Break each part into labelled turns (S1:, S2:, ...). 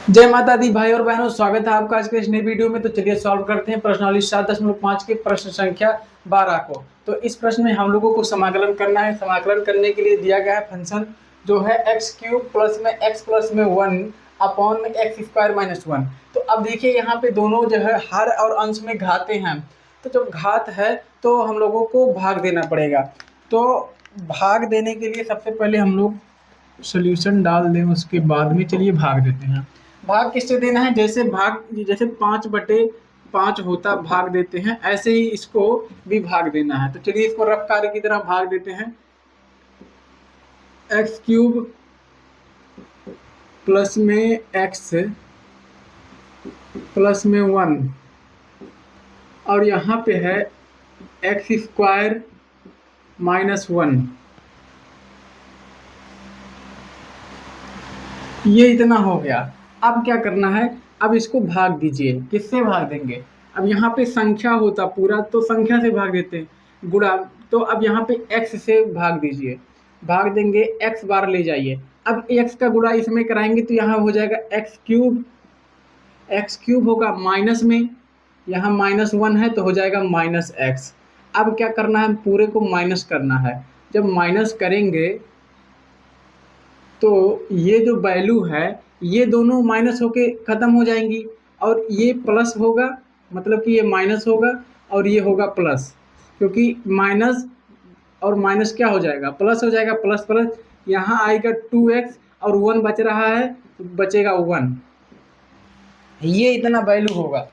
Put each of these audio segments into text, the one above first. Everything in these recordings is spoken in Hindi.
S1: जय माता दी भाई और बहनों, स्वागत है आपका आज के इस नई वीडियो में। तो चलिए सॉल्व करते हैं प्रश्नावली 7.5 के प्रश्न संख्या 12 को। तो इस प्रश्न में हम लोगों को समाकलन करना है। समाकलन करने के लिए दिया गया है फंक्शन जो है एक्स क्यूब प्लस में एक्स प्लस में 1 अपॉन में एक्स स्क्वायर माइनस 1। तो अब देखिए यहाँ पे दोनों जो है हर और अंश में घाते हैं। तो जब घात है तो हम लोगों को भाग देना पड़ेगा। तो भाग देने के लिए सबसे पहले हम लोग सोल्यूशन डाल दें, उसके बाद में चलिए भाग देते हैं। भाग किससे देना है? जैसे 5/5 होता भाग देते हैं, ऐसे ही इसको भी भाग देना है। तो चलिए इसको रफ कार्य की तरह भाग देते हैं। एक्स क्यूब प्लस में एक्स प्लस में 1 और यहाँ पे है एक्स स्क्वायर माइनस 1। ये इतना हो गया। अब क्या करना है? अब इसको भाग दीजिए। किससे भाग देंगे? अब यहाँ पे संख्या होता पूरा तो संख्या से भाग देते हैं, गुणा। तो अब यहाँ पे x से भाग दीजिए। भाग देंगे, x बार ले जाइए। अब x का गुणा इसमें कराएंगे तो यहाँ हो जाएगा एक्स क्यूब होगा माइनस में, यहाँ -1 है तो हो जाएगा -x। अब क्या करना है? पूरे को माइनस करना है। जब माइनस करेंगे तो ये जो वैल्यू है ये दोनों माइनस होके ख़त्म हो जाएंगी और ये प्लस होगा, मतलब कि ये माइनस होगा और ये होगा प्लस, क्योंकि माइनस और माइनस क्या हो जाएगा? प्लस हो जाएगा। प्लस प्लस यहाँ आएगा 2x और 1 बच रहा है तो बचेगा 1। ये इतना वैल्यू होगा।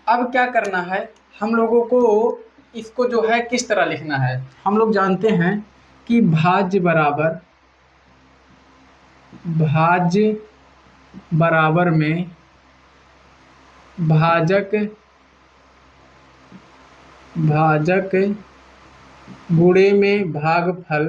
S1: अब क्या करना है हम लोगों को? इसको जो है किस तरह लिखना है? हम लोग जानते हैं कि भाज्य बराबर में भाजक गुणे में भागफल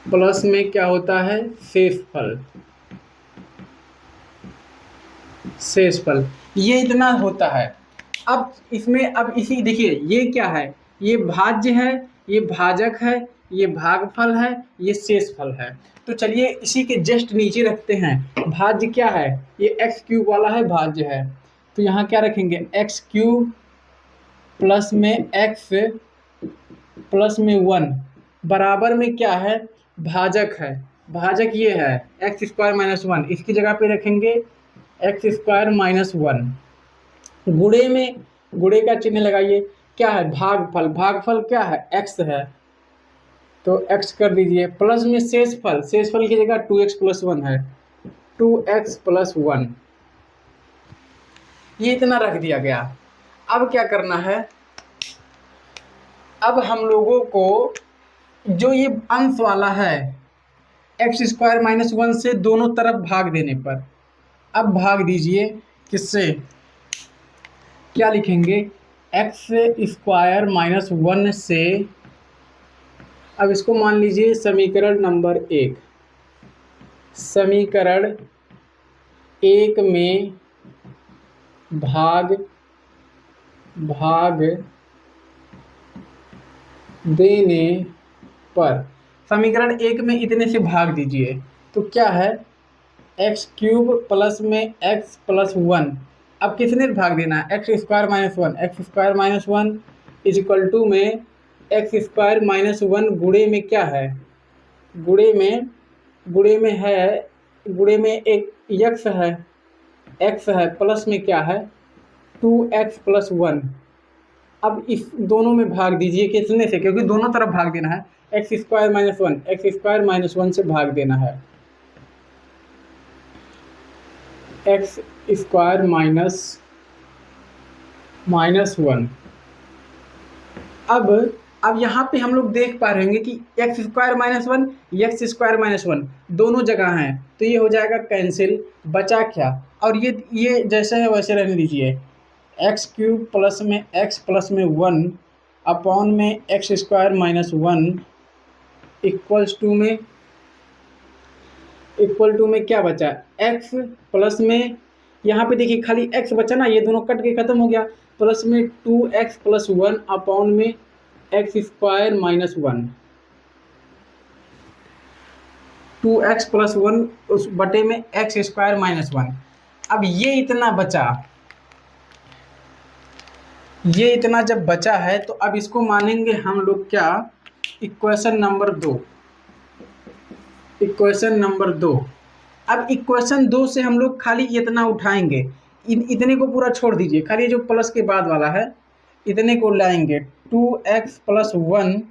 S1: प्लस में क्या होता है? शेषफल। ये इतना होता है। अब इसमें अब इसी देखिए ये क्या है? ये भाज्य है, ये भाजक है, ये भागफल है, ये शेषफल है। तो चलिए इसी के जस्ट नीचे रखते हैं। भाज्य क्या है? ये एक्स क्यूब वाला है, भाज्य है। तो यहाँ क्या रखेंगे? एक्स क्यूब प्लस में एक्स प्लस में 1 बराबर में क्या है? भाजक है। भाजक ये है एक्स स्क्वायर माइनस 1। इसकी जगह पे रखेंगे एक्स स्क्वायर माइनस 1। गुणे में गुणे का चिन्ह लगाइए। क्या है? भागफल। भागफल क्या है? x है तो x कर दीजिए। प्लस में शेषफल। शेषफल की जगह 2x प्लस 1 है, 2x प्लस 1। ये इतना रख दिया गया। अब क्या करना है? अब हम लोगों को जो ये अंश वाला है एक्स स्क्वायर माइनस 1 से दोनों तरफ भाग देने पर, अब भाग दीजिए। किससे? क्या लिखेंगे? एक्स स्क्वायर माइनस 1 से। अब इसको मान लीजिए समीकरण नंबर 1। समीकरण 1 में भाग देने पर, समीकरण 1 में इतने से भाग दीजिए तो क्या है? एक्स क्यूब प्लस में एक्स प्लस 1। अब किसने भाग देना है? X square minus 1। X square minus 1 is equal to में एक्स स्क्वायर माइनस 1 गुणे में क्या है? गुणे में एक एक्स है प्लस में क्या है? 2x plus 1। अब इस दोनों में भाग दीजिए। किसने से? क्योंकि दोनों तरफ भाग देना है। X square minus 1, x square minus 1 से भाग देना है। X square minus 1। अब यहाँ पे हम लोग देख पा रहे होंगे कि x square minus 1, x square minus 1 दोनों जगह हैं तो ये हो जाएगा कैंसिल। बचा क्या? और ये जैसे है वैसे रहने दीजिए। एक्स क्यूब प्लस में एक्स प्लस में 1 अपॉन में x square minus 1 equal to में क्या बचा? एक्स प्लस में, यहाँ पे देखिए खाली एक्स बचा ना, ये दोनों कट के खत्म हो गया। प्लस में 2x प्लस 1 अपॉन में x square minus 1। 2x plus 1 उस बटे में एक्स स्क्वायर माइनस 1। अब ये इतना बचा, ये इतना जब बचा है तो अब इसको मानेंगे हम लोग क्या, इक्वेशन नंबर 2। Equation number 2। अब इक्वेशन 2 से हम लोग खाली इतना उठाएंगे, इतने को पूरा छोड़ दीजिए, खाली जो प्लस के बाद वाला है इतने को लाएंगे। 2x प्लस 1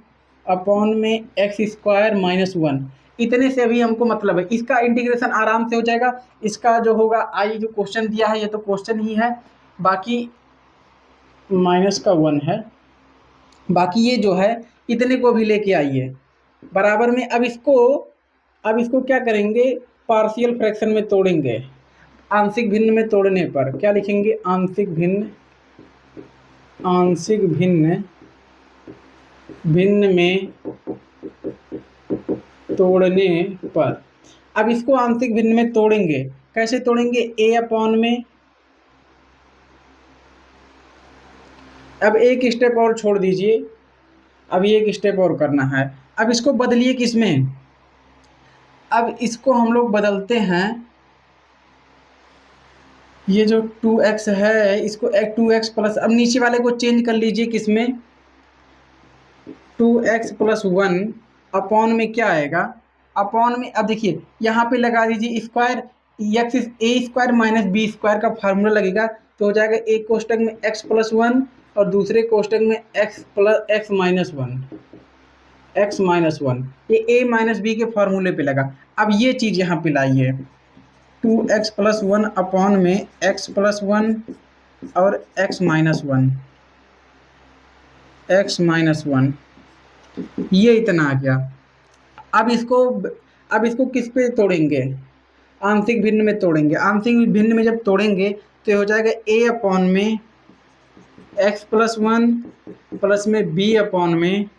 S1: अपॉन में एक्स स्क्वायर माइनस 1, इतने से अभी हमको मतलब है। इसका इंटीग्रेशन आराम से हो जाएगा। इसका जो होगा आई जो क्वेश्चन दिया है ये तो क्वेश्चन ही है, बाकी माइनस का 1 है, बाकी ये जो है इतने को भी लेके आइए बराबर में। अब इसको क्या करेंगे, पार्शियल फ्रैक्शन में तोड़ेंगे। आंशिक भिन्न में तोड़ने पर क्या लिखेंगे, आंशिक भिन्न में तोड़ने पर। अब इसको आंशिक भिन्न में तोड़ेंगे, कैसे तोड़ेंगे, a अपॉन में, अब एक स्टेप और छोड़ दीजिए, अभी एक स्टेप और करना है। अब इसको बदलिए किसमें, अब इसको हम लोग बदलते हैं, ये जो 2x है इसको 2x प्लस, अब नीचे वाले को चेंज कर लीजिए किसमें, 2x प्लस 1 अपॉन में क्या आएगा, अपॉन में अब देखिए यहाँ पे लगा दीजिए स्क्वायर, एक्स ए स्क्वायर माइनस बी स्क्वायर का फार्मूला लगेगा तो हो जाएगा एक कोष्टक में x प्लस 1 और दूसरे कोष्टक में x माइनस 1, ये a माइनस बी के फार्मूले पे लगा। अब ये चीज़ यहाँ पे लाइए, 2x प्लस 1 अपॉन में x प्लस 1 और x माइनस 1, ये इतना आ गया। अब इसको किस पे तोड़ेंगे, आंशिक भिन्न में तोड़ेंगे। आंशिक भिन्न में जब तोड़ेंगे तो हो जाएगा a अपॉन में x प्लस 1 प्लस में b अपॉन में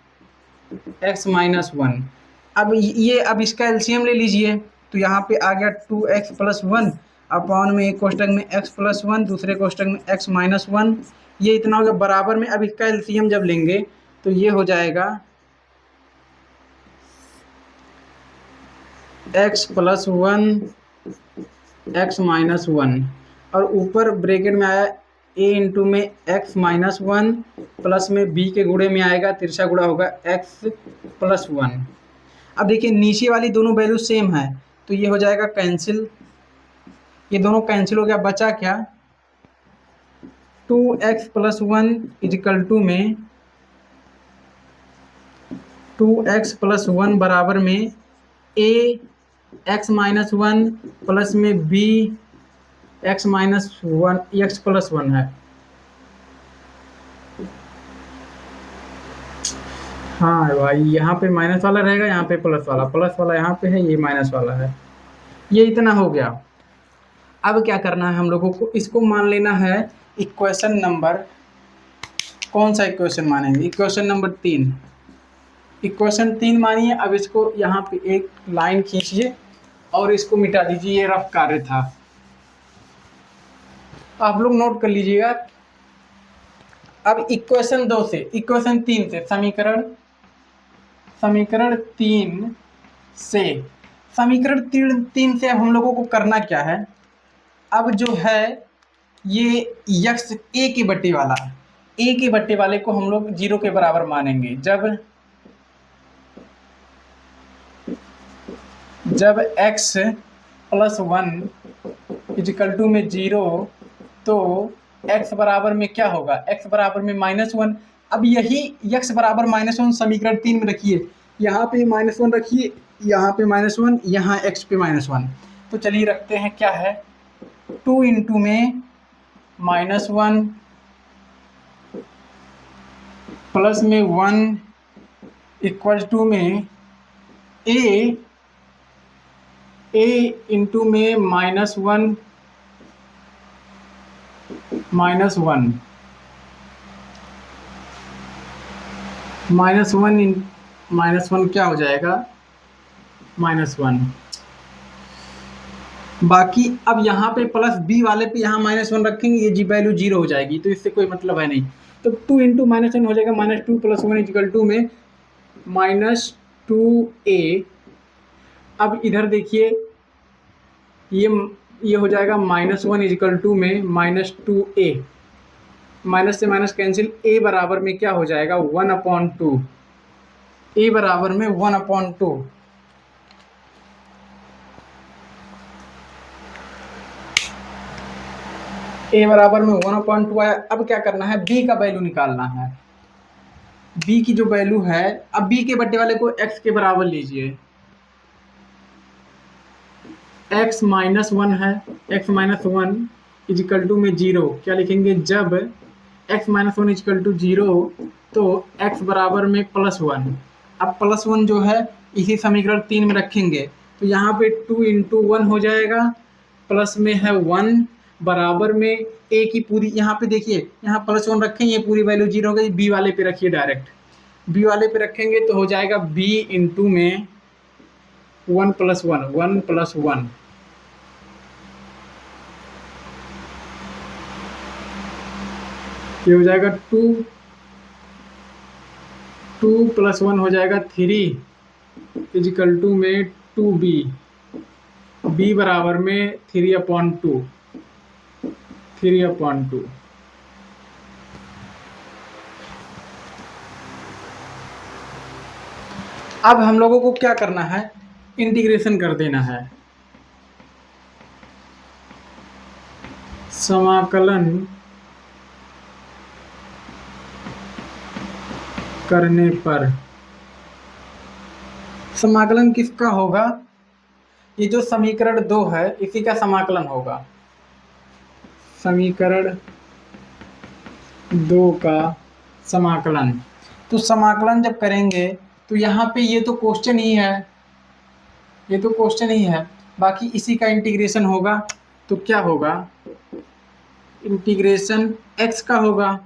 S1: x माइनस 1। अब इसका एलसीएम ले लीजिए तो यहाँ पे आ गया 2x प्लस 1 अपॉन में एक कोष्टक में x प्लस 1 दूसरे कोष्टक में x माइनस 1, ये इतना हो गया बराबर में। अब इसका एलसीएम जब लेंगे तो ये हो जाएगा x प्लस 1 x माइनस 1 और ऊपर ब्रैकेट में आया a इंटू में x माइनस 1 प्लस में b के गुणे में आएगा, तिरछा गुणा होगा x प्लस 1। अब देखिए नीचे वाली दोनों वैल्यू सेम है तो ये हो जाएगा कैंसिल, ये दोनों कैंसिल हो गया, बचा क्या, 2x प्लस 1 इजिकल टू में 2x प्लस 1 बराबर में a x माइनस 1 प्लस में b x minus 1 x plus 1 है। हाँ भाई यहाँ पे माइनस वाला रहेगा, यहाँ पे प्लस वाला यहाँ पे है, ये माइनस वाला है, ये इतना हो गया। अब क्या करना है हम लोगों को, इसको मान लेना है इक्वेशन नंबर, कौन सा इक्वेशन मानेंगे, इक्वेशन नंबर 3। इक्वेशन 3 मानिए। अब इसको यहाँ पे एक लाइन खींचिए और इसको मिटा दीजिए, ये रफ कार्य था, आप लोग नोट कर लीजिएगा। अब इक्वेशन 2 से, इक्वेशन 3 से समीकरण 3 से अब हम लोगों को करना क्या है, अब जो है ये यक्स ए के बट्टे वाला, ए के बट्टे वाले को हम लोग 0 के बराबर मानेंगे। जब x प्लस 1 इजिकल टू में 0 तो x बराबर में क्या होगा, x बराबर में माइनस 1। अब यही x बराबर माइनस 1 समीकरण 3 में रखिए, यहाँ पे माइनस 1 रखिए, यहाँ पे माइनस 1, यहाँ x पे माइनस 1। तो चलिए रखते हैं, क्या है 2 इंटू में माइनस 1 प्लस में 1 इक्वल टू में a इंटू में माइनस 1 माइनस 1 क्या हो जाएगा, माइनस 1। बाकी अब यहाँ पे प्लस b वाले पे यहाँ माइनस 1 रखेंगे, ये जी वैल्यू 0 हो जाएगी, तो इससे कोई मतलब है नहीं। तो 2 इंटू माइनस 1 हो जाएगा -2 प्लस 1 इक्वल टू में -2a अब इधर देखिए ये हो जाएगा -1 इजिकल टू में -2a, माइनस से माइनस कैंसिल, a बराबर में क्या हो जाएगा 1/2, a बराबर में 1/2। a बराबर में 1/2 आया। अब क्या करना है, b का वैल्यू निकालना है। b की जो वैल्यू है, अब b के बट्टे वाले को x के बराबर लीजिए, x -1 है, x -1 इजिकल टू में 0, क्या लिखेंगे, जब x -1 इजिकल टू 0 तो x बराबर में +1। अब +1 जो है इसी समीकरण 3 में रखेंगे तो यहाँ पे 2 × 1 हो जाएगा, प्लस में है 1 बराबर में a की पूरी, यहाँ पे देखिए यहाँ +1 रखें, ये पूरी वैल्यू 0 हो गई, b वाले पे रखिए डायरेक्ट, b वाले पे रखेंगे तो हो जाएगा b × में 1 + 1, 1 + 1, ये हो जाएगा 2 + 1 हो जाएगा 3 इजिकल टू में 2b, b बराबर में 3/2, 3/2। अब हम लोगों को क्या करना है, इंटीग्रेशन कर देना है। समाकलन करने पर समाकलन किसका होगा, ये जो समीकरण 2 है इसी का समाकलन होगा, समीकरण 2 का समाकलन। तो समाकलन जब करेंगे तो यहाँ पे ये तो क्वेश्चन ही है, ये तो क्वेश्चन ही है, बाकी इसी का इंटीग्रेशन होगा। तो क्या होगा, इंटीग्रेशन x का होगा,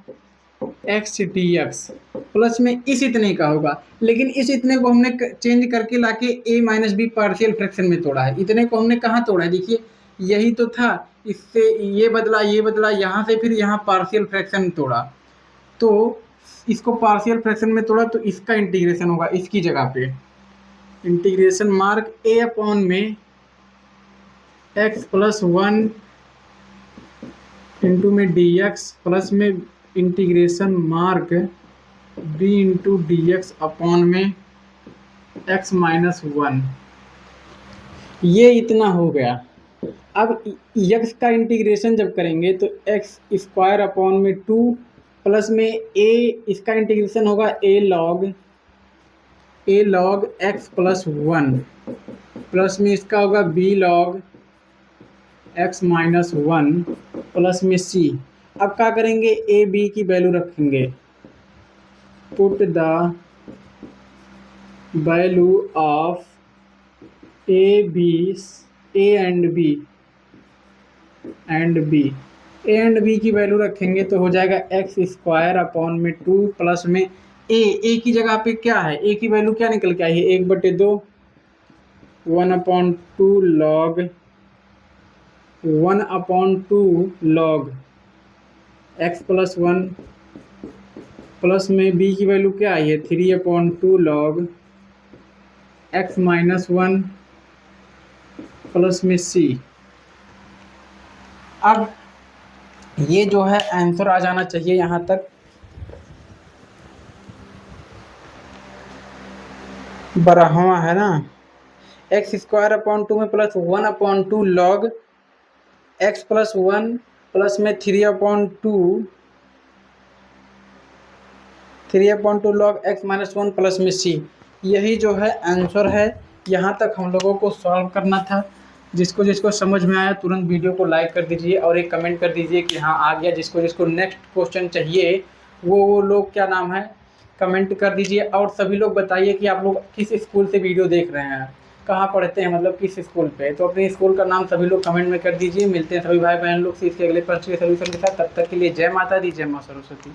S1: x dx प्लस में इस इतने का होगा, लेकिन इस इतने को हमने चेंज करके लाके a - b पार्शियल फ्रैक्शन में तोड़ा है। इतने को हमने कहाँ तोड़ा है, देखिए यही तो था, इससे ये बदला, यहाँ से फिर यहाँ पार्शियल फ्रैक्शन तोड़ा, तो इसको पार्शियल फ्रैक्शन में तोड़ा तो इसका इंटीग्रेशन होगा, इसकी जगह पे इंटीग्रेशन मार्क a/ में x + 1 इंटू में dx प्लस में integration mark b into dx upon में x - 1, ये इतना हो गया। अब x का इंटीग्रेशन जब करेंगे तो x² प्लस में a, इसका इंटीग्रेशन होगा a log x + 1 प्लस में इसका होगा b log x - 1 प्लस में c। अब क्या करेंगे, a b की वैल्यू रखेंगे, put the value of a and b की वैल्यू रखेंगे तो हो जाएगा x² 2 प्लस में a की जगह पे क्या है, a की वैल्यू क्या निकल के आई है, 1/2, 1/2 log x + 1 प्लस में b की वैल्यू क्या आई है, 3/2 log x - 1 प्लस में c। अब ये जो है आंसर आ जाना चाहिए यहाँ तक, 12वां है ना, x² 2 में प्लस 1/2 log x + 1 प्लस में 3/2 log x - 1 प्लस में c, यही जो है आंसर है। यहाँ तक हम लोगों को सॉल्व करना था। जिसको जिसको समझ में आया तुरंत वीडियो को लाइक कर दीजिए और एक कमेंट कर दीजिए कि हाँ आ गया। जिसको जिसको नेक्स्ट क्वेश्चन चाहिए वो लोग क्या नाम है कमेंट कर दीजिए। और सभी लोग बताइए कि आप लोग किस स्कूल से वीडियो देख रहे हैं, कहाँ पढ़ते हैं, मतलब किस स्कूल पे। तो अपने स्कूल का नाम सभी लोग कमेंट में कर दीजिए। मिलते हैं सभी भाई बहन लोग से इसके अगले प्रश्न के सलूशन के साथ। तब तक के लिए जय माता दी, जय माँ सरस्वती।